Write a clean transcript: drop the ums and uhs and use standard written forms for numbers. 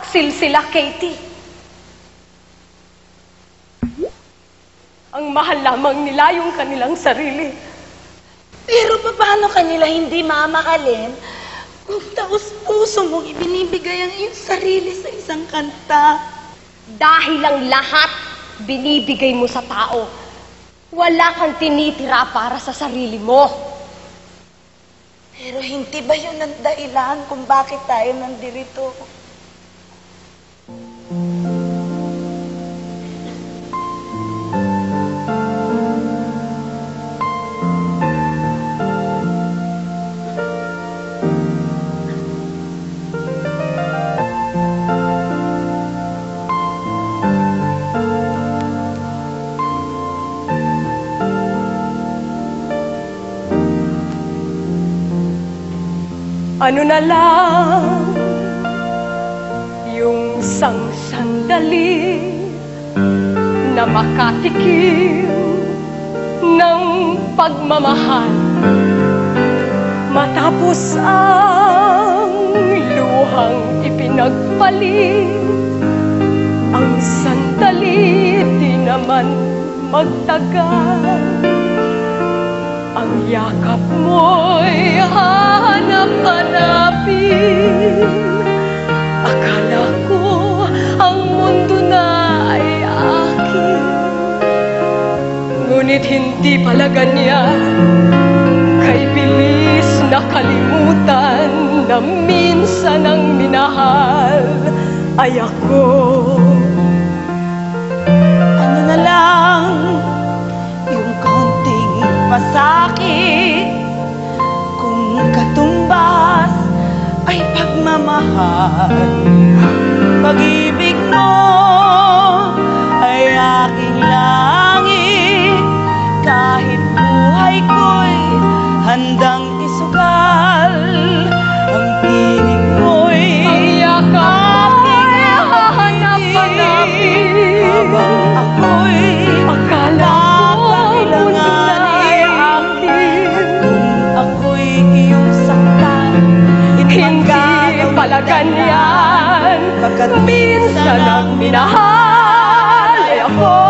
taksil sila, Katie. Ang mahal lamang nila yung kanilang sarili. Pero paano kanila hindi mamahalin kung taos-puso mong ibinibigay ang iyong sarili sa isang kanta? Dahil ang lahat binibigay mo sa tao, wala kang tinitira para sa sarili mo. Pero hindi ba yun ang dahilan kung bakit tayo nandirito? Ano na lang yung isang sandali na makatikim ng pagmamahal, matapos ang luhang ipinagpalit. Ang sandali di naman magtagal, ang yakap mo'y hanap-hanapin. Akala ko ang mundo na ay akin, ngunit hindi pala ganyan. Kay bilis nakalimutan na minsan ang minahal ay ako. Ano na lang yung kaunting masakit kung katumbas ay pagmamahal. Pag-ibig mo ay aking langit, kahit buhay ko'y handang isugal. Ang piling mo'y Ang yakap mo'y hahanap-hanapin. habang ako'y Akala ko kailangan ay akin, kung ako'y iyong saktan, hindi pala ganyan. Pagkat Minsan ang minahal ay ako.